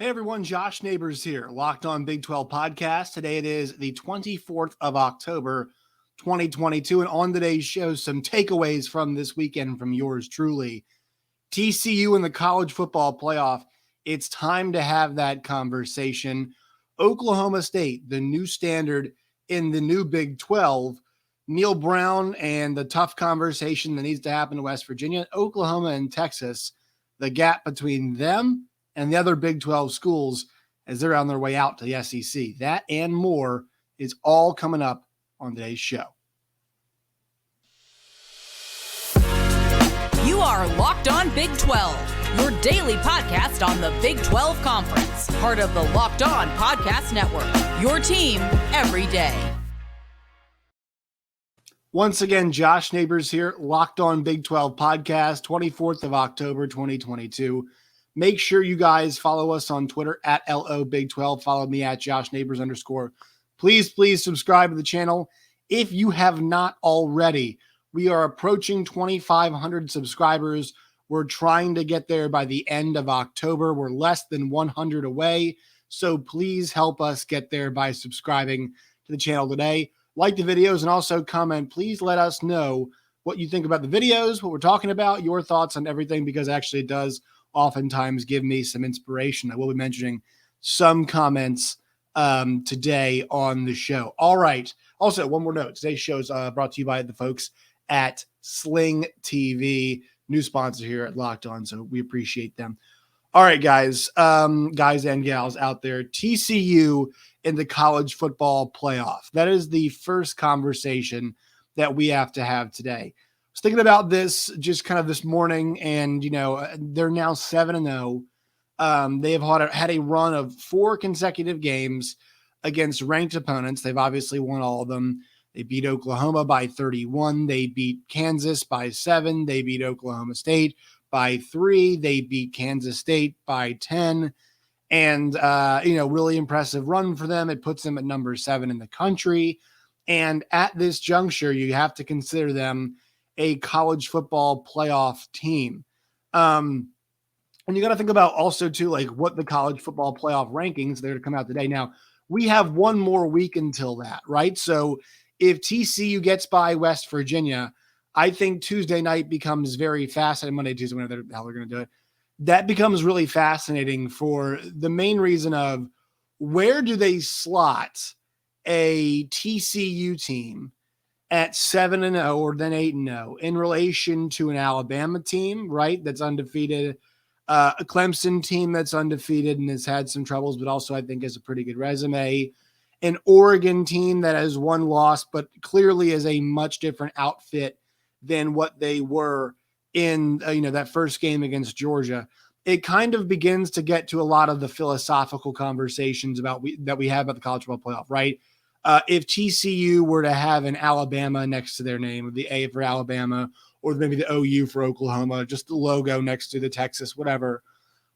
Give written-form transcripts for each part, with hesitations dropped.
Hey everyone, Josh Neighbors here, Locked On Big 12 podcast. Today it is the 24th of October, 2022. And on today's show, some takeaways from this weekend from yours truly. TCU in the college football playoff. It's time to have that conversation. Oklahoma State, the new standard in the new Big 12. Neal Brown and the tough conversation that needs to happen in West Virginia. Oklahoma and Texas, the gap between them and the other Big 12 schools as they're on their way out to the SEC. That and more is all coming up on today's show. You are Locked On Big 12, your daily podcast on the Big 12 Conference, part of the Locked On Podcast Network, your team every day. Once again, Josh Neighbors here, Locked On Big 12 podcast, 24th of October, 2022. Make sure you guys follow us on Twitter at LO Big 12. Follow me at Josh Neighbors _. Please subscribe to the channel. If you have not already, we are approaching 2,500 subscribers. We're trying to get there by the end of October. We're less than 100 away. So please help us get there by subscribing to the channel today. Like the videos and also comment. Please let us know what you think about the videos, what we're talking about, your thoughts on everything, because actually it does oftentimes give me some inspiration. I will be mentioning some comments today on the show. All right. Also, one more note. Today's show is brought to you by the folks at Sling TV, new sponsor here at Locked On, so we appreciate them. All right, guys and gals out there, TCU in the college football playoff. That is the first conversation that we have to have today. I was thinking about this just kind of this morning, and, you know, they're now 7-0. They have had a run of 4 consecutive games against ranked opponents. They've obviously won all of them. They beat Oklahoma by 31. They beat Kansas by 7. They beat Oklahoma State by 3. They beat Kansas State by 10. And, really impressive run for them. It puts them at number 7 in the country. And at this juncture, you have to consider them a college football playoff team. And you got to think about also, too, like what the college football playoff rankings, they're to come out today. Now, we have one more week until that, right? So if TCU gets by West Virginia, I think Tuesday night becomes very fascinating. Monday, Tuesday, whenever the hell they're going to do it. That becomes really fascinating for the main reason of where do they slot a TCU team at 7-0 or then 8-0 in relation to an Alabama team, right? That's undefeated, a Clemson team that's undefeated and has had some troubles, but also I think has a pretty good resume. An Oregon team that has one loss, but clearly is a much different outfit than what they were in that first game against Georgia. It kind of begins to get to a lot of the philosophical conversations that we have about the college football playoff, right? If TCU were to have an Alabama next to their name, the A for Alabama, or maybe the OU for Oklahoma, just the logo next to the Texas, whatever,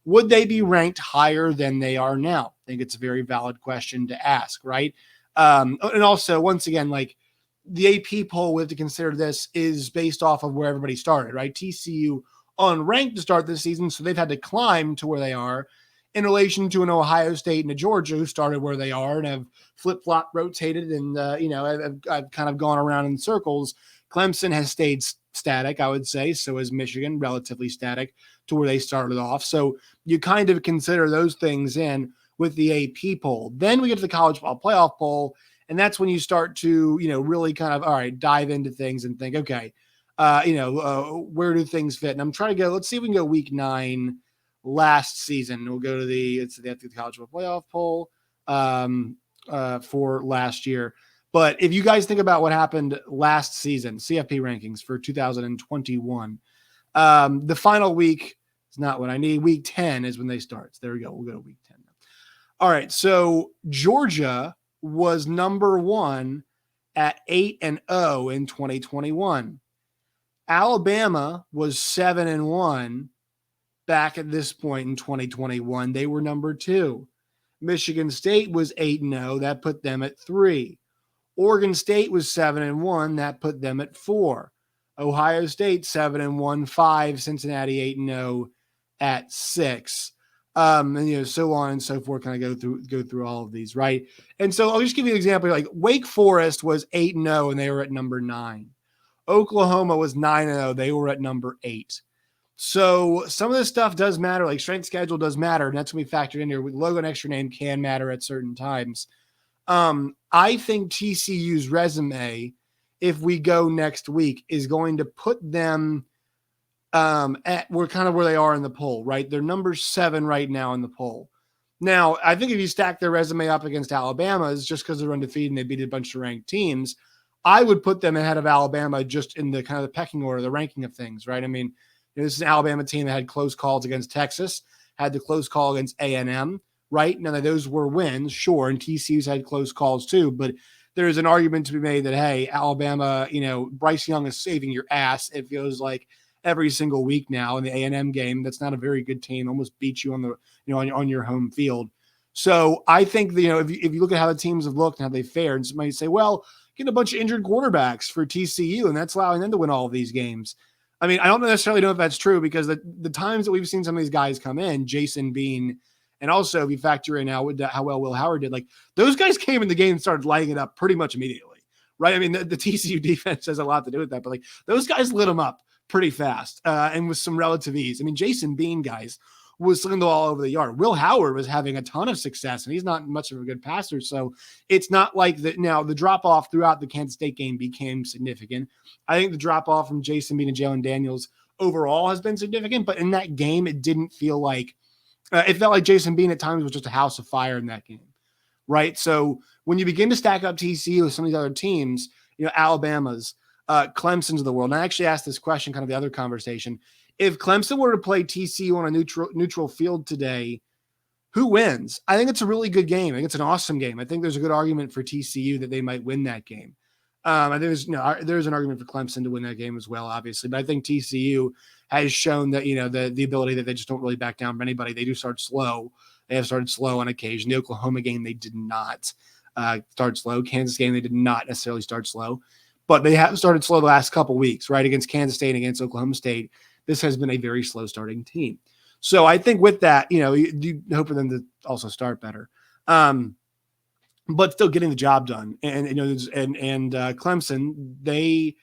would they be ranked higher than they are now? I think it's a very valid question to ask, right? And also, once again, like the AP poll, we have to consider this is based off of where everybody started, right? TCU unranked to start this season, so they've had to climb to where they are in relation to an Ohio State and a Georgia who started where they are and have flip-flop rotated and, I've kind of gone around in circles. Clemson has stayed static, I would say. So has Michigan, relatively static to where they started off. So you kind of consider those things in with the AP poll. Then we get to the college football playoff poll, and that's when you start to, really kind of, all right, dive into things and think, okay, where do things fit? And I'm trying to let's see if we can go week 9 last season. We'll go to the college football playoff poll for last year. But if you guys think about what happened last season, CFP rankings for 2021, the final week is not what I need. Week 10 is when they start. So there we go. We'll go to week 10 now. All right. So Georgia was number 1 at 8-0 in 2021. Alabama was 7-1 back at this point in 2021. They were number 2. Michigan State was 8-0. That put them at 3. Oregon State was 7-1. That put them at 4. Ohio State 7-1, 5. Cincinnati 8-0 at 6. And so on and so forth. Kind of go through all of these, right? And so I'll just give you an example. Like Wake Forest was 8-0 and they were at number 9. Oklahoma was 9-0, they were at number 8. So some of this stuff does matter, like strength schedule does matter, and that's going to be factored in here. Logo and extra name can matter at certain times. I think TCU's resume, if we go next week, is going to put them at we're kind of where they are in the poll, right? They're number 7 right now in the poll. Now, I think if you stack their resume up against Alabama's, just because they're undefeated and they beat a bunch of ranked teams, I would put them ahead of Alabama just in the kind of the pecking order, the ranking of things, right? I mean, this is an Alabama team that had close calls against Texas, had the close call against A&M, right? Now, those were wins, sure, and TCU's had close calls too, but there's an argument to be made that, hey, Alabama, Bryce Young is saving your ass. It feels like every single week now in the A&M game. That's not a very good team. Almost beat you on the, on your home field. So I think if you look at how the teams have looked and how they fared, and somebody say, well, get a bunch of injured quarterbacks for TCU, and that's allowing them to win all of these games. I mean, I don't necessarily know if that's true because the times that we've seen some of these guys come in, Jason Bean, and also if you factor in now how well Will Howard did, like those guys came in the game and started lighting it up pretty much immediately, right? I mean, the TCU defense has a lot to do with that, but like those guys lit them up pretty fast and with some relative ease. I mean, Jason Bean, guys, was slinging the ball all over the yard. Will Howard was having a ton of success, and he's not much of a good passer. So it's not like that. Now, the drop-off throughout the Kansas State game became significant. I think the drop-off from Jason Bean and Jalen Daniels overall has been significant, but in that game, it didn't feel like it felt like Jason Bean at times was just a house of fire in that game, right? So when you begin to stack up TCU with some of these other teams, Alabama's, Clemson's of the world, and I actually asked this question, kind of the other conversation. If Clemson were to play TCU on a neutral field today, who wins? I think it's a really good game. I think it's an awesome game. I think there's a good argument for TCU that they might win that game. I think there's an argument for Clemson to win that game as well, obviously. But I think TCU has shown that, the ability that they just don't really back down from anybody. They do start slow. They have started slow on occasion. The Oklahoma game, they did not start slow. Kansas game, they did not necessarily start slow. But they have started slow the last couple weeks, right? Against Kansas State and against Oklahoma State. This has been a very slow starting team. So I think with that, you hope for them to also start better. But still getting the job done. And Clemson, they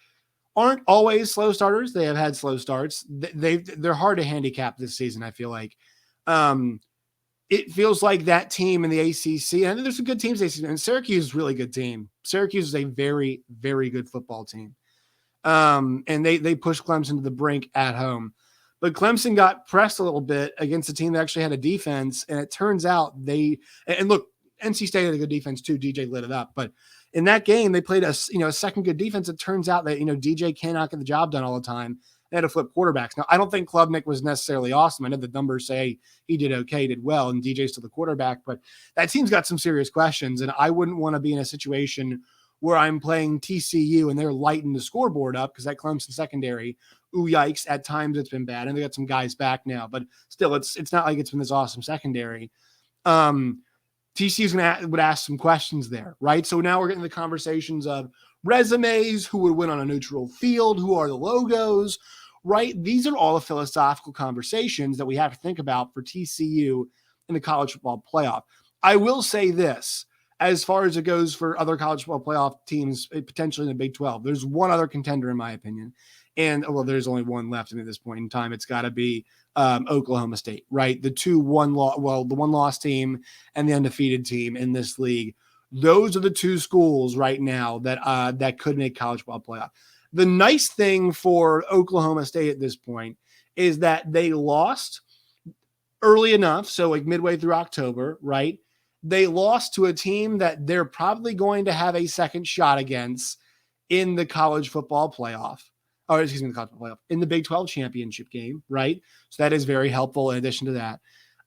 aren't always slow starters. They have had slow starts. They're hard to handicap this season, I feel like. It feels like that team in the ACC, and there's some good teams in the ACC, and Syracuse is a really good team. Syracuse is a very, very good football team. And they pushed Clemson to the brink at home. But Clemson got pressed a little bit against a team that actually had a defense, and it turns out look, NC State had a good defense too. DJ lit it up. But in that game, they played a second good defense. It turns out that, DJ cannot get the job done all the time. They had to flip quarterbacks. Now, I don't think Klubnik was necessarily awesome. I know the numbers say he did okay, did well, and DJ's still the quarterback, but that team's got some serious questions, and I wouldn't want to be in a situation where I'm playing TCU and they're lighting the scoreboard up because that Clemson secondary, ooh, yikes, at times it's been bad, and they got some guys back now, but still, it's not like it's been this awesome secondary. TCU's would ask some questions there, right? So now we're getting the conversations of resumes, who would win on a neutral field, who are the logos, right? These are all the philosophical conversations that we have to think about for TCU in the college football playoff. I will say this, as far as it goes for other college football playoff teams, potentially in the Big 12, there's one other contender in my opinion. And there's only one left at this point in time. It's got to be Oklahoma State, right? The one loss team and the undefeated team in this league. Those are the two schools right now that could make college football playoff. The nice thing for Oklahoma State at this point is that they lost early enough, so like midway through October, right? They lost to a team that they're probably going to have a second shot against in the college football playoff. Or excuse me, the college football playoff, in the Big 12 championship game, right? So that is very helpful in addition to that.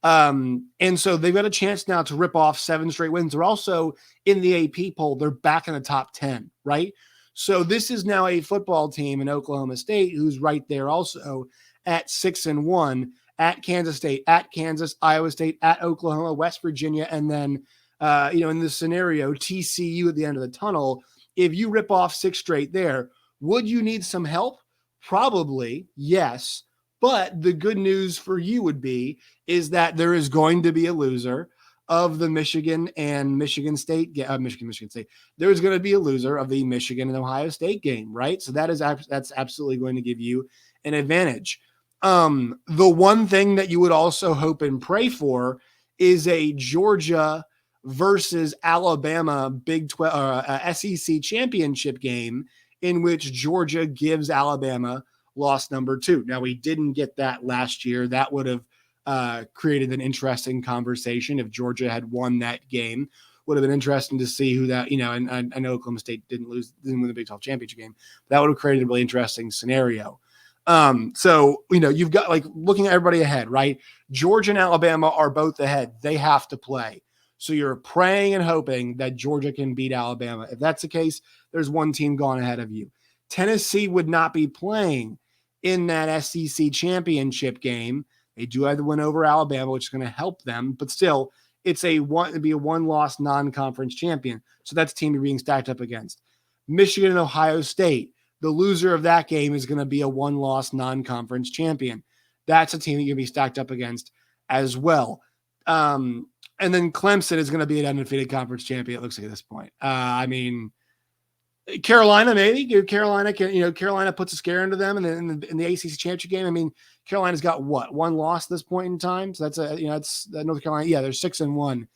And so they've got a chance now to rip off 7 straight wins. They're also in the AP poll. They're back in the top 10, right? So this is now a football team in Oklahoma State who's right there also at 6-1 at Kansas State, at Kansas, Iowa State, at Oklahoma, West Virginia, and then, in this scenario, TCU at the end of the tunnel. If you rip off 6 straight there, would you need some help? Probably, yes. But the good news for you is that there is going to be a loser of the Michigan and Michigan State, Michigan State. There's going to be a loser of the Michigan and Ohio State game, right? So that's absolutely going to give you an advantage. The one thing that you would also hope and pray for is a Georgia versus Alabama Big 12 SEC championship game in which Georgia gives Alabama loss number 2. Now, we didn't get that last year. That would have created an interesting conversation if Georgia had won that game. Would have been interesting to see who that, and I know Oklahoma State didn't win the Big 12 championship game. That would have created a really interesting scenario. So, you've got looking at everybody ahead, right? Georgia and Alabama are both ahead. They have to play. So you're praying and hoping that Georgia can beat Alabama. If that's the case, there's one team gone ahead of you. Tennessee would not be playing in that SEC championship game. They do have to win over Alabama, which is going to help them, but still, it'd be a one-loss non-conference champion. So that's the team you're being stacked up against. Michigan and Ohio State. The loser of that game is going to be a one-loss non-conference champion. That's a team that you're going to be stacked up against as well. And then Clemson is going to be an undefeated conference champion, it looks like at this point. Carolina, maybe. Carolina puts a scare into them in the ACC championship game. Carolina's got one loss at this point in time. So that's North Carolina. Yeah, they're 6-1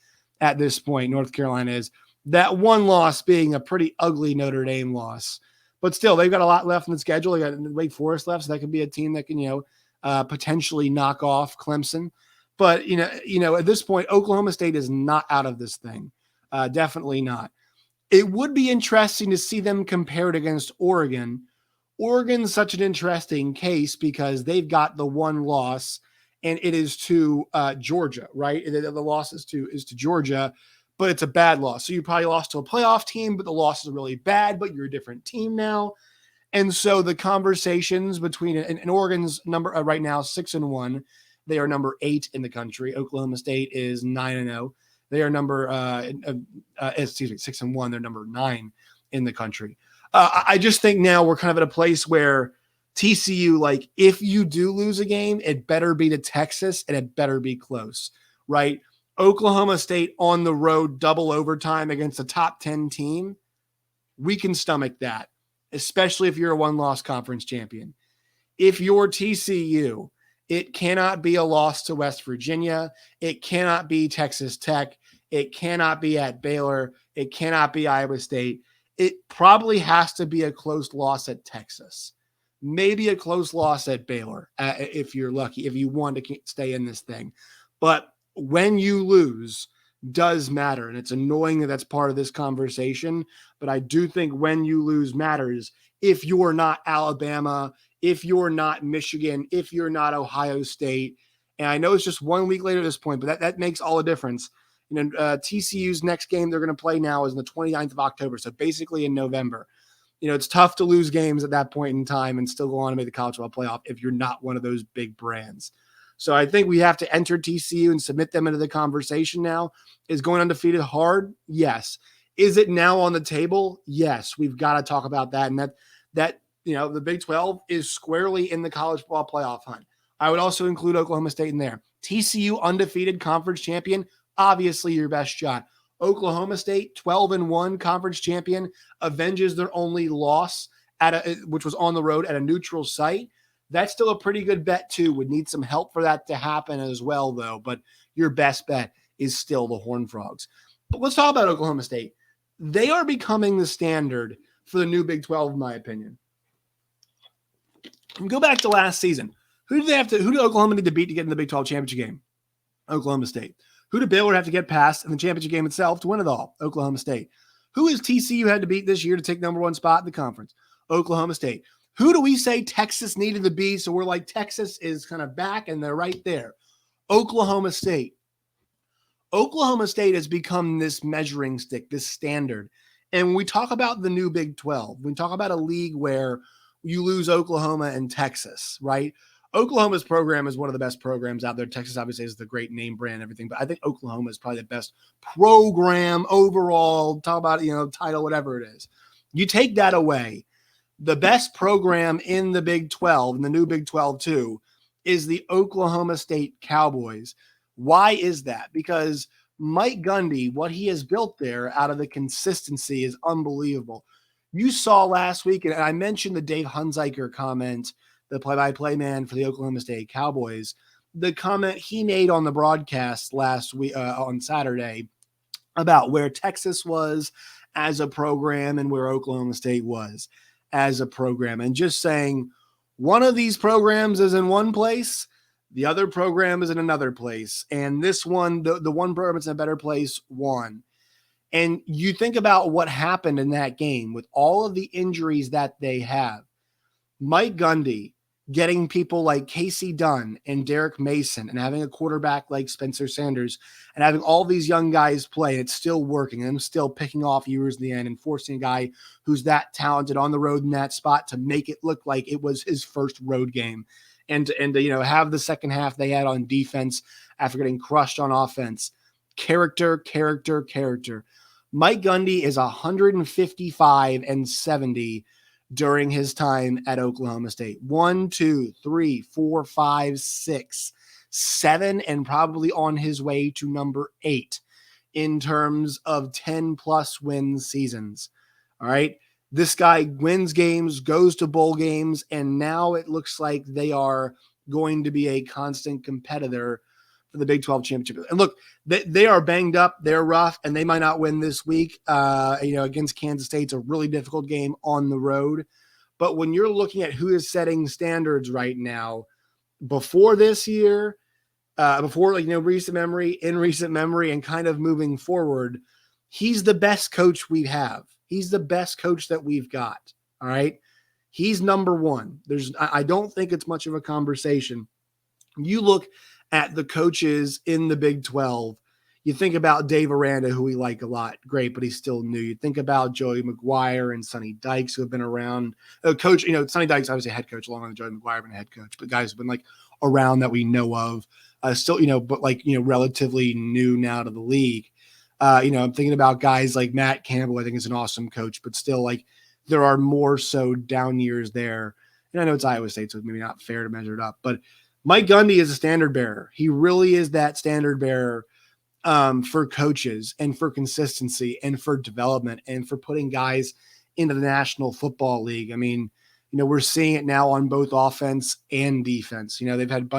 at this point. North Carolina is. That one loss being a pretty ugly Notre Dame loss. But still, they've got a lot left in the schedule. They got Wake Forest left, so that could be a team that can, potentially knock off Clemson. But at this point, Oklahoma State is not out of this thing. Definitely not. It would be interesting to see them compared against Oregon. Oregon's such an interesting case because they've got the one loss, and it is to Georgia, right? The loss is to Georgia. But it's a bad loss. So you probably lost to a playoff team, but the loss is really bad, but you're a different team now. And so the conversations between and Oregon's number right now, 6-1. They are number 8 in the country. Oklahoma State is 9-0. They are 6-1. They're number 9 in the country. I just think now we're kind of at a place where TCU, if you do lose a game, it better be to Texas and it better be close, right? Oklahoma State on the road, double overtime against a top 10 team, we can stomach that, especially if you're a one-loss conference champion. If you're TCU, it cannot be a loss to West Virginia. It cannot be Texas Tech. It cannot be at Baylor. It cannot be Iowa State. It probably has to be a close loss at Texas. Maybe a close loss at Baylor, if you're lucky, if you want to stay in this thing. But when you lose does matter. And it's annoying that that's part of this conversation. But I do think when you lose matters. If you're not Alabama, if you're not Michigan, if you're not Ohio State. And I know it's just 1 week later at this point, but that makes all the difference. TCU's next game they're going to play now is on the 29th of October. So basically in November. It's tough to lose games at that point in time and still go on to make the college football playoff if you're not one of those big brands. So I think we have to enter TCU and submit them into the conversation now. Is going undefeated hard? Yes. Is it now on the table? Yes. We've got to talk about that. And that the Big 12 is squarely in the college football playoff hunt. I would also include Oklahoma State in there. TCU undefeated conference champion, obviously your best shot. Oklahoma State 12-1 conference champion avenges their only loss which was on the road at a neutral site. That's still a pretty good bet, too. Would need some help for that to happen as well, though. But your best bet is still the Horned Frogs. But let's talk about Oklahoma State. They are becoming the standard for the new Big 12, in my opinion. Go back to last season. Who did Oklahoma need to beat to get in the Big 12 championship game? Oklahoma State. Who did Baylor have to get past in the championship game itself to win it all? Oklahoma State. Who has TCU had to beat this year to take number 1 spot in the conference? Oklahoma State. Who do we say Texas needed to be? So we're like, Texas is kind of back and they're right there. Oklahoma State. Oklahoma State has become this measuring stick, this standard. And when we talk about the new Big 12, we talk about a league where you lose Oklahoma and Texas, right? Oklahoma's program is one of the best programs out there. Texas obviously is the great name brand and everything, but I think Oklahoma is probably the best program overall. Talk about, title, whatever it is. You take that away. The best program in the Big 12, and the new Big 12 too, is the Oklahoma State Cowboys. Why is that? Because Mike Gundy, what he has built there out of the consistency is unbelievable. You saw last week, and I mentioned the Dave Hunziker comment, the play-by-play man for the Oklahoma State Cowboys, the comment he made on the broadcast last week on Saturday about where Texas was as a program and where Oklahoma State was as a program, and just saying one of these programs is in one place, the other program is in another place, and this one, the one program that's in a better place, won. And you think about what happened in that game with all of the injuries that they have. Mike Gundy getting people like Casey Dunn and Derek Mason and having a quarterback like Spencer Sanders and having all these young guys play, and it's still working, and I'm still picking off years in the end and forcing a guy who's that talented on the road in that spot to make it look like it was his first road game. And to have the second half they had on defense after getting crushed on offense. Character. Mike Gundy is 155-70 during his time at Oklahoma State. 1, 2, 3, 4, 5, 6, 7, and probably on his way to number 8 in terms of 10-plus win seasons. All right. This guy wins games, goes to bowl games, and now it looks like they are going to be a constant competitor for the Big 12 championship. And look, they are banged up, they're rough, and they might not win this week. Against Kansas State, it's a really difficult game on the road. But when you're looking at who is setting standards right now, before this year, recent memory, and kind of moving forward, he's the best coach we have. He's the best coach that we've got. All right. He's number one. I don't think it's much of a conversation. You look at the coaches in the Big 12. You think about Dave Aranda, who we like a lot. Great, but he's still new. You think about Joey McGuire and Sonny Dykes, who have been around. Coach, Sonny Dykes, obviously head coach, along with Joey McGuire been a head coach, but guys have been around that we know of. Relatively new now to the league. I'm thinking about guys like Matt Campbell. I think is an awesome coach, but still, there are more so down years there. And I know it's Iowa State, so it's maybe not fair to measure it up. But Mike Gundy is a standard bearer. He really is that standard bearer for coaches and for consistency and for development and for putting guys into the National Football League. I mean, we're seeing it now on both offense and defense. They've had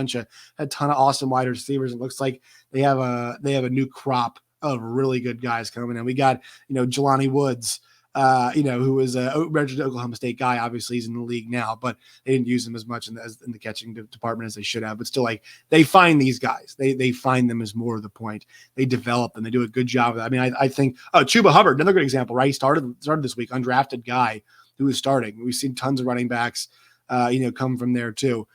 a ton of awesome wide receivers. It looks like they have a new crop of really good guys coming in. We got, Jelani Woods, who was a registered Oklahoma State guy. Obviously he's in the league now, but they didn't use him as much in the catching department as they should have. But still, they find these guys. They find them as more of the point. They develop them. They do a good job of that. I mean, I think Chuba Hubbard, another good example, right? He started this week, undrafted guy who is starting. We've seen tons of running backs, come from there too.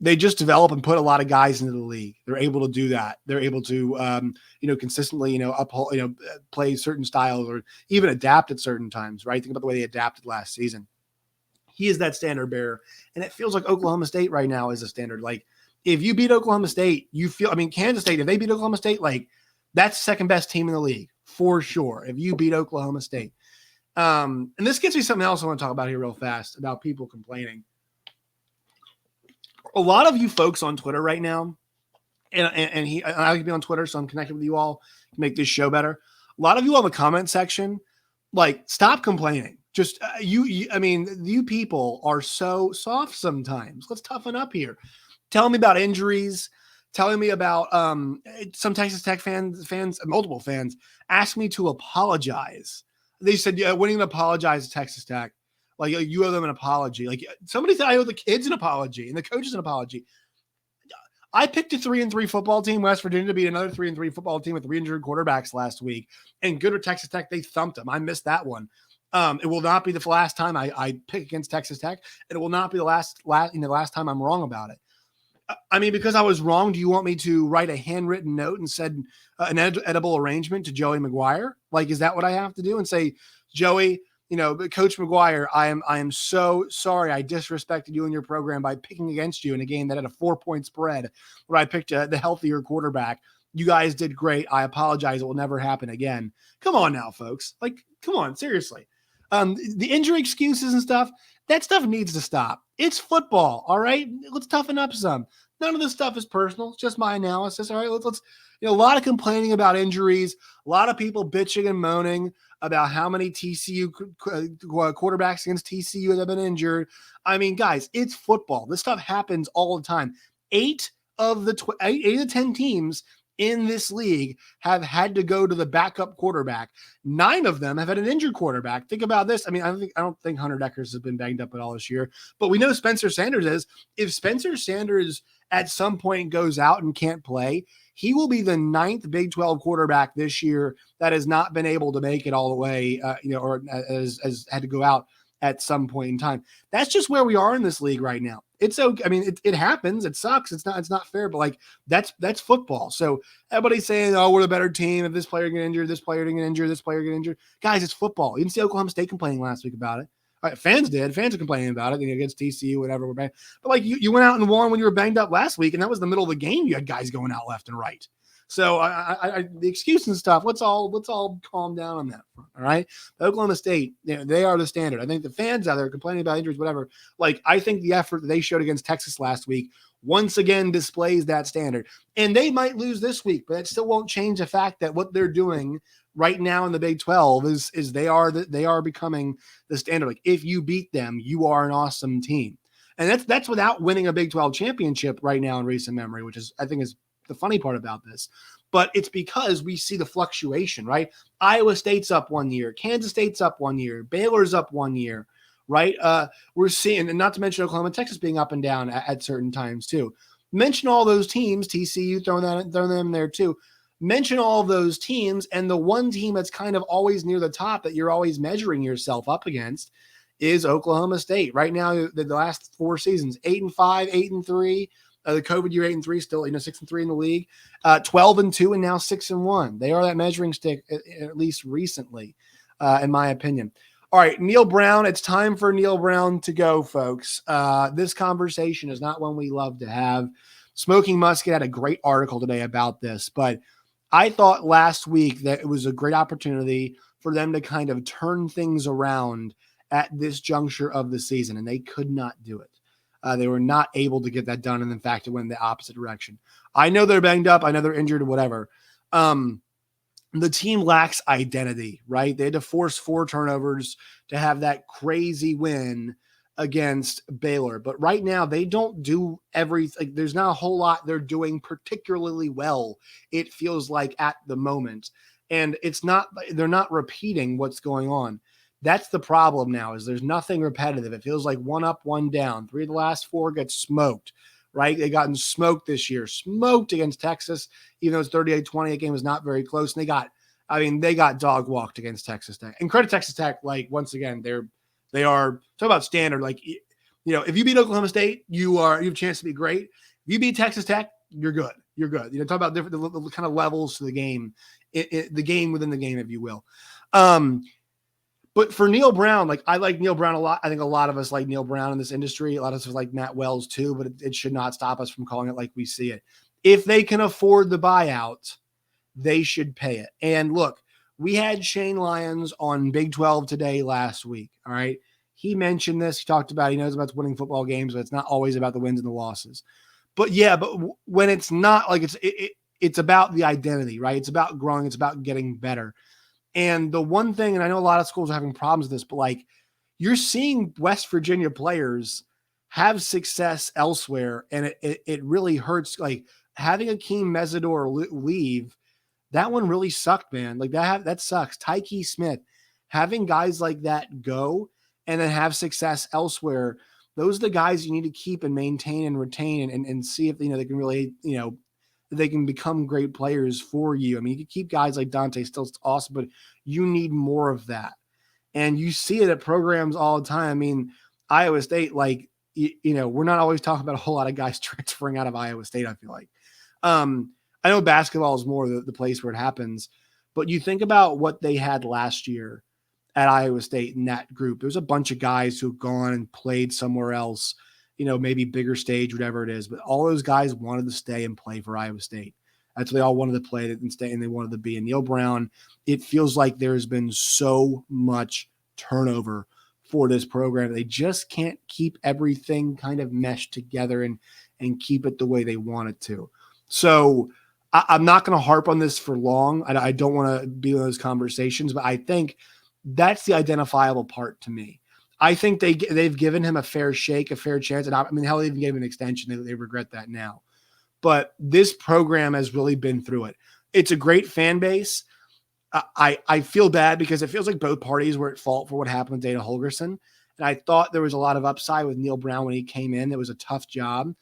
They just develop and put a lot of guys into the league. They're able to do that. They're able to, consistently, uphold, play certain styles or even adapt at certain times, right? Think about the way they adapted last season. He is that standard bearer. And it feels like Oklahoma State right now is a standard. If you beat Oklahoma State, Kansas State, if they beat Oklahoma State, that's the second best team in the league for sure. If you beat Oklahoma State. And this gets me something else I want to talk about here real fast about people complaining. A lot of you folks on Twitter right now, and I can be on Twitter, so I'm connected with you all to make this show better. A lot of you on the comment section, stop complaining. Just you people are so soft sometimes. Let's toughen up here. Tell me about injuries. Telling me about some Texas Tech fans, multiple fans, asked me to apologize. They said, "Yeah, when are you going to apologize to Texas Tech? You owe them an apology." Somebody said I owe the kids an apology and the coaches an apology. I picked a 3-3 football team, West Virginia, to beat another 3-3 football team with 3 injured quarterbacks last week. And good with Texas Tech, they thumped them. I missed that one. It will not be the last time I pick against Texas Tech. And it will not be the last time I'm wrong about it. I mean, because I was wrong, do you want me to write a handwritten note and send an edible arrangement to Joey McGuire? Is that what I have to do? And say, Joey, Coach McGuire, I am so sorry I disrespected you and your program by picking against you in a game that had a 4-point spread where I picked the healthier quarterback. You guys did great. I apologize. It will never happen again. Come on now, folks. Come on, seriously. The injury excuses and stuff, that stuff needs to stop. It's football, all right? Let's toughen up some. None of this stuff is personal. It's just my analysis. All right, let's a lot of complaining about injuries, a lot of people bitching and moaning about how many TCU quarterbacks against TCU have been injured. I mean, guys, it's football. This stuff happens all the time. Eight of the 10 teams in this league have had to go to the backup quarterback. 9 of them have had an injured quarterback. Think about this. I mean, I don't think Hunter Deckers has been banged up at all this year, but we know Spencer Sanders is. If Spencer Sanders at some point goes out and can't play, he will be the 9th Big 12 quarterback this year that has not been able to make it all the way, or has had to go out at some point in time. That's just where we are in this league right now. It's okay. I mean, it happens. It sucks. It's not fair, but like that's football. So everybody's saying, oh, we're the better team. If this player get injured, this player get injured, this player get injured. Guys, it's football. You didn't see Oklahoma State complaining last week about it. All right, fans did. Fans are complaining about it against TCU, whatever. We're banged. But like you went out and won when you were banged up last week, and that was the middle of the game. You had guys going out left and right. So the excuse and stuff, let's all calm down on that front. All right. Oklahoma State, they are the standard. I think the fans out there complaining about injuries, whatever, like I think the effort that they showed against Texas last week once again displays that standard. And they might lose this week, but it still won't change the fact that what they're doing right now in the Big 12 is they are becoming the standard. Like if you beat them, you are an awesome team. And that's without winning a Big 12 championship right now in recent memory, which is I think is the funny part about this, but it's because we see the fluctuation, right? Iowa State's up 1 year, Kansas State's up 1 year, Baylor's up 1 year, right? We're seeing, and not to mention Oklahoma and Texas being up and down at certain times too. Mention all those teams, TCU throwing them in there too. Mention all of those teams, and the one team that's kind of always near the top that you're always measuring yourself up against is Oklahoma State. Right now, the last 4 seasons, 8-5, 8-3. The COVID year 8-3, still 6-3 in the league, 12-2, and now 6-1. They are that measuring stick, at least recently, in my opinion. All right, Neal Brown. It's time for Neal Brown to go, folks. This conversation is not one we love to have. Smoking Musket had a great article today about this, but I thought last week that it was a great opportunity for them to kind of turn things around at this juncture of the season, and they could not do it. They were not able to get that done, and in fact, it went in the opposite direction. I know they're banged up. I know they're injured or whatever. The team lacks identity, right? They had to force 4 turnovers to have that crazy win against Baylor. But right now, they don't do everything. Like, there's not a whole lot they're doing particularly well, it feels like at the moment. And they're not repeating what's going on. That's the problem now, is there's nothing repetitive. It feels like 1 up, 1 down. 3 of the last 4 get smoked, right? They gotten smoked this year, smoked against Texas, even though it's 38-20. That game was not very close. And they got dog walked against Texas Tech. And credit Texas Tech, like, once again, they are talk about standard. Like, if you beat Oklahoma State, you have a chance to be great. If you beat Texas Tech, you're good. You're good. Talk about different the kind of levels to the game, the game within the game, if you will. But for Neal Brown, like, I like Neal Brown a lot. I think a lot of us like Neal Brown in this industry. A lot of us like Matt Wells too, but it should not stop us from calling it like we see it. If they can afford the buyout, they should pay it. And look, we had Shane Lyons on Big 12 today last week. All right. He mentioned this. He talked about, he knows about winning football games, but it's not always about the wins and the losses. But yeah, but when it's not, like, it's about the identity, right? It's about growing. It's about getting better. And the one thing, and I know a lot of schools are having problems with this, but like, you're seeing West Virginia players have success elsewhere, and it really hurts. Like, having Akeem Mesidor leave, that one really sucked, man. Like, that sucks. Tyke Smith, having guys like that go and then have success elsewhere, those are the guys you need to keep and maintain and retain and see if they can really they can become great players for you. I mean, you can keep guys like Dante still, it's awesome, but you need more of that. And you see it at programs all the time. I mean, Iowa State, like, we're not always talking about a whole lot of guys transferring out of Iowa State, I feel like. I know basketball is more the place where it happens, but you think about what they had last year at Iowa State in that group. There's a bunch of guys who've gone and played somewhere else, maybe bigger stage, whatever it is. But all those guys wanted to stay and play for Iowa State. That's what they all wanted to play and stay, and they wanted to be. And Neal Brown, it feels like there's been so much turnover for this program. They just can't keep everything kind of meshed together and and keep it the way they want it to. So I'm not going to harp on this for long. I don't want to be in those conversations, but I think that's the identifiable part to me. I think they've given him a fair shake, a fair chance. And I mean, hell, they even gave him an extension. They regret that now. But this program has really been through it. It's a great fan base. I feel bad because it feels like both parties were at fault for what happened with Dana Holgerson. And I thought there was a lot of upside with Neal Brown when he came in. It was a tough job,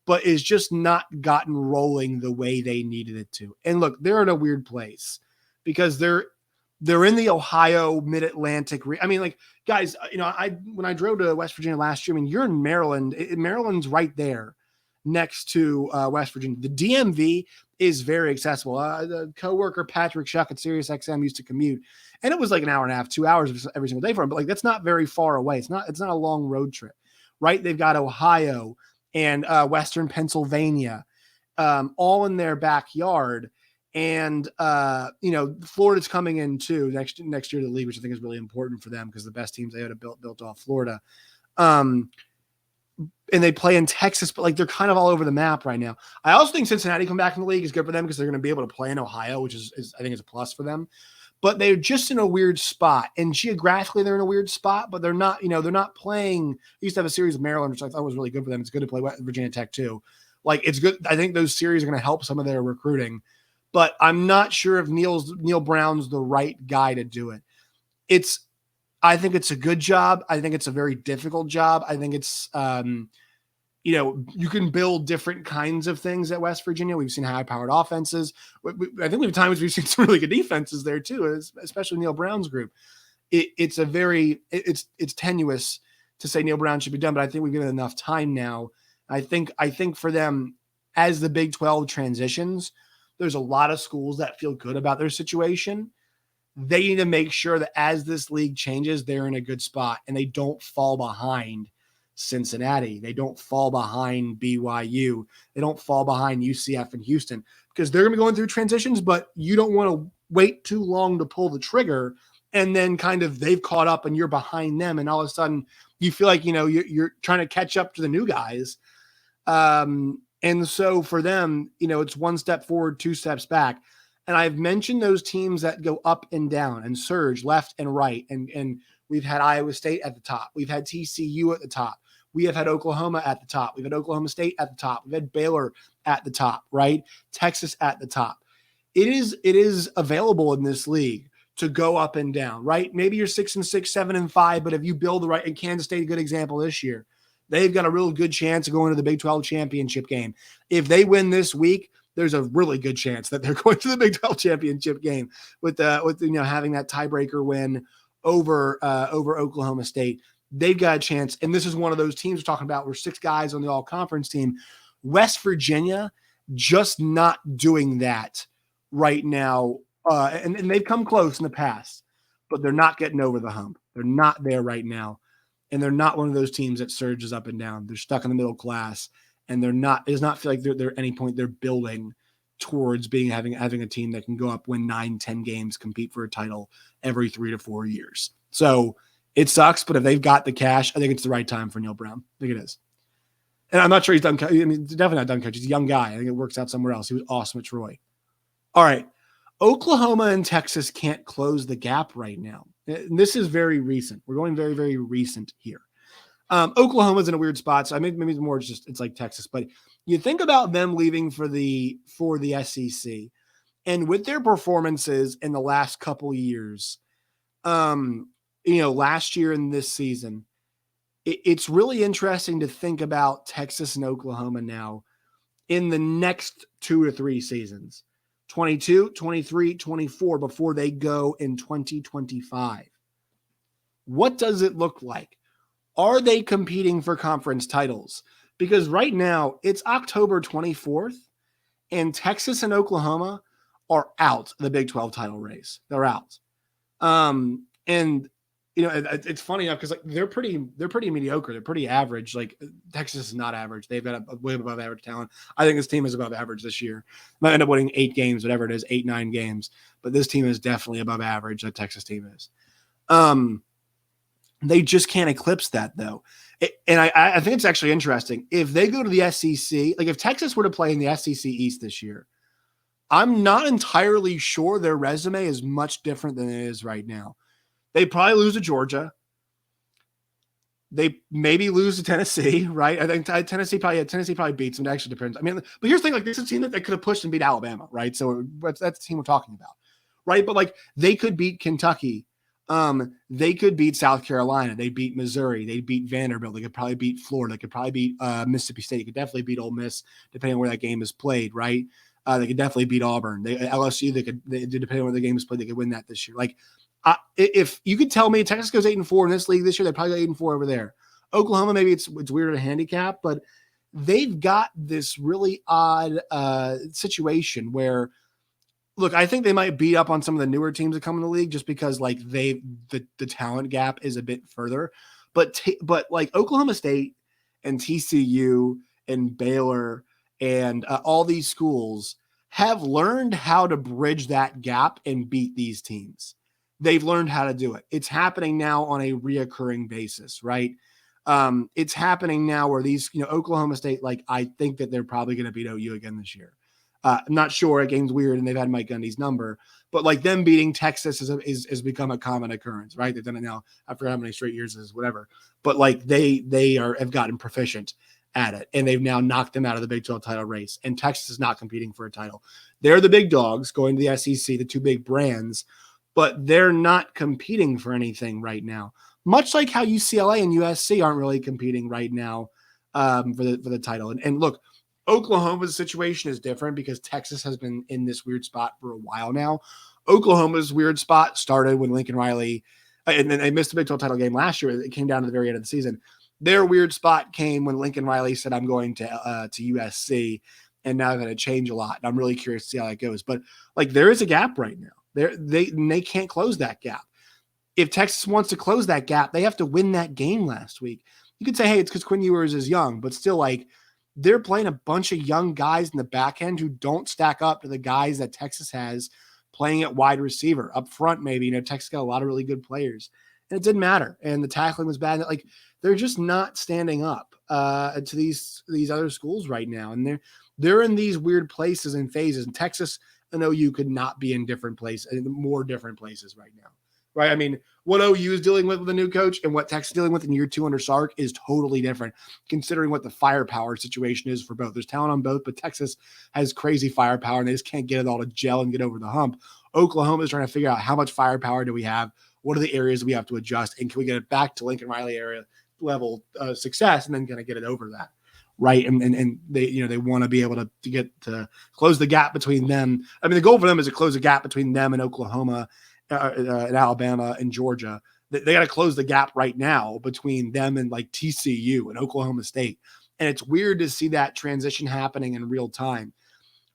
but it's just not gotten rolling the way they needed it to. And look, they're in a weird place because they're in the Ohio Mid-Atlantic. I mean, like, guys, when I drove to West Virginia last year, I mean, you're in Maryland. Maryland's right there next to West Virginia. The DMV is very accessible. The coworker Patrick Shuck at SiriusXM used to commute, and it was like an hour and a half, 2 hours every single day for him. But like, that's not very far away. It's not a long road trip, right? They've got Ohio and Western Pennsylvania, all in their backyard. And Florida's coming in too next year to the league, which I think is really important for them because the best teams they had built off Florida. And they play in Texas, but like they're kind of all over the map right now. I also think Cincinnati come back in the league is good for them because they're going to be able to play in Ohio, which is I think is a plus for them. But they're just in a weird spot, and geographically they're in a weird spot. But they're not, they're not playing. I used to have a series of Maryland, which I thought was really good for them. It's good to play Virginia Tech too. Like it's good. I think those series are going to help some of their recruiting. But I'm not sure if Neal Brown's the right guy to do it. I think it's a good job. I think it's a very difficult job. I think it's, you can build different kinds of things at West Virginia. We've seen high-powered offenses. I think we've seen some really good defenses there too, especially Neal Brown's group. It's tenuous to say Neal Brown should be done, but I think we've given enough time now. I think for them, as the Big 12 transitions, there's a lot of schools that feel good about their situation. They need to make sure that as this league changes, they're in a good spot and they don't fall behind Cincinnati. They don't fall behind BYU. They don't fall behind UCF and Houston because they're going to be going through transitions, but you don't want to wait too long to pull the trigger and then kind of they've caught up and you're behind them. And all of a sudden you feel like, you're trying to catch up to the new guys. And so for them, it's one step forward, two steps back. And I've mentioned those teams that go up and down and surge left and right. And we've had Iowa State at the top. We've had TCU at the top. We have had Oklahoma at the top. We've had Oklahoma State at the top. We've had Baylor at the top, right? Texas at the top. It is available in this league to go up and down, right? Maybe you're 6-6, 7-5, but if you build the right, and Kansas State, a good example this year, they've got a real good chance of going to the Big 12 championship game. If they win this week, there's a really good chance that they're going to the Big 12 championship game with having that tiebreaker win over Oklahoma State. They've got a chance. And this is one of those teams we're talking about. We're 6 guys on the all-conference team. West Virginia just not doing that right now. And they've come close in the past, but they're not getting over the hump. They're not there right now. And they're not one of those teams that surges up and down. They're stuck in the middle class. And it does not feel like they're at any point they're building towards having a team that can go up, win 9-10 games, compete for a title every 3 to 4 years. So it sucks, but if they've got the cash, I think it's the right time for Neal Brown. I think it is. And I'm not sure he's done. I mean, definitely not done coach. He's a young guy. I think it works out somewhere else. He was awesome at Troy. All right. Oklahoma and Texas can't close the gap right now. And this is very recent. We're going very, very recent here. Oklahoma's in a weird spot, so maybe more it's like Texas. But you think about them leaving for the SEC, and with their performances in the last couple years, last year and this season, it's really interesting to think about Texas and Oklahoma now in the next 2 or 3 seasons, 22, 23, 24, before they go in 2025. What does it look like? Are they competing for conference titles? Because right now it's October 24th and Texas and Oklahoma are out of the Big 12 title race. They're out. It's funny enough because they're pretty mediocre. They're pretty average. Like Texas is not average. They've got a way above average talent. I think this team is above average this year. Might end up winning 8 games, whatever it is, 8-9 games. But this team is definitely above average. That Texas team is. They just can't eclipse that, though. I think it's actually interesting. If they go to the SEC, like if Texas were to play in the SEC East this year, I'm not entirely sure their resume is much different than it is right now. They probably lose to Georgia. They maybe lose to Tennessee, right? I think Tennessee probably beats them. It actually depends. I mean, but here's the thing: like this is a team that they could have pushed and beat Alabama, right? So that's the team we're talking about, right? But like they could beat Kentucky, they could beat South Carolina, they beat Missouri, they beat Vanderbilt, they could probably beat Florida, they could probably beat Mississippi State, they could definitely beat Ole Miss, depending on where that game is played, right? They could definitely beat Auburn. LSU, depending on where the game is played, they could win that this year. Like if you could tell me Texas goes 8-4 in this league this year, they probably go 8-4 over there. Oklahoma, maybe it's weird to handicap, but they've got this really odd situation where, look, I think they might beat up on some of the newer teams that come in the league just because like the talent gap is a bit further. But like Oklahoma State and TCU and Baylor and all these schools have learned how to bridge that gap and beat these teams. They've learned how to do it. It's happening now on a reoccurring basis, right? It's happening now where these, Oklahoma State, like I think that they're probably going to beat OU again this year. I'm not sure. A game's weird, and they've had Mike Gundy's number, but like them beating Texas has become a common occurrence, right? They've done it now. I forget how many straight years it is, whatever. But like they have gotten proficient at it, and they've now knocked them out of the Big 12 title race. And Texas is not competing for a title. They're the big dogs going to the SEC, the two big brands, but they're not competing for anything right now. Much like how UCLA and USC aren't really competing right now for the title. And look, Oklahoma's situation is different because Texas has been in this weird spot for a while now. Oklahoma's weird spot started when Lincoln Riley, and then they missed the Big 12 title game last year. It came down to the very end of the season. Their weird spot came when Lincoln Riley said, "I'm going to USC," and now they're going to change a lot. And I'm really curious to see how that goes. But like there is a gap right now. They can't close that gap. If Texas wants to close that gap, they have to win that game last week. You could say, hey, it's because Quinn Ewers is young, but still, like, they're playing a bunch of young guys in the back end who don't stack up to the guys that Texas has playing at wide receiver. Up front, maybe, Texas got a lot of really good players. And it didn't matter. And the tackling was bad. Like, they're just not standing up to these other schools right now. And they're in these weird places and phases. And Texas and OU could not be in different places, more different places right now. Right. I mean, what OU is dealing with a new coach and what Texas is dealing with in year 2 under Sark is totally different, considering what the firepower situation is for both. There's talent on both, but Texas has crazy firepower and they just can't get it all to gel and get over the hump. Oklahoma is trying to figure out how much firepower do we have? What are the areas we have to adjust? And can we get it back to Lincoln Riley area level success and then kind of get it over that? Right. And they want to be able to get to close the gap between them. I mean, the goal for them is to close the gap between them and Oklahoma and Alabama and Georgia. They got to close the gap right now between them and like TCU and Oklahoma State. And it's weird to see that transition happening in real time.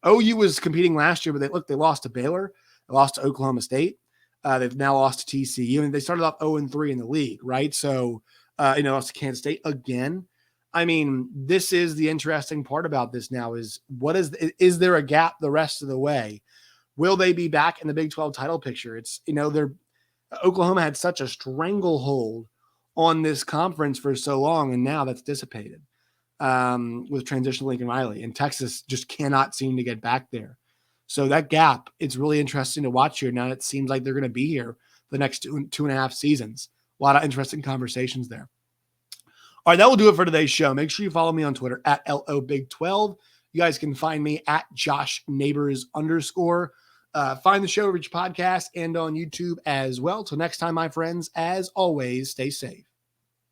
OU was competing last year, but they lost to Baylor. They lost to Oklahoma State. They've now lost to TCU, and they started off 0-3 in the league, right? So, lost to Kansas State again. I mean, this is the interesting part about this now is is there a gap the rest of the way? Will they be back in the Big 12 title picture? It's, Oklahoma had such a stranglehold on this conference for so long, and now that's dissipated with transition Lincoln Riley. And Texas just cannot seem to get back there. So that gap, it's really interesting to watch here. Now it seems like they're going to be here the next two and a half seasons. A lot of interesting conversations there. All right, that will do it for today's show. Make sure you follow me on Twitter at LOBig12. You guys can find me at JoshNeighbors_. Find the show, Reach Podcast, and on YouTube as well. Till next time, my friends, as always, stay safe.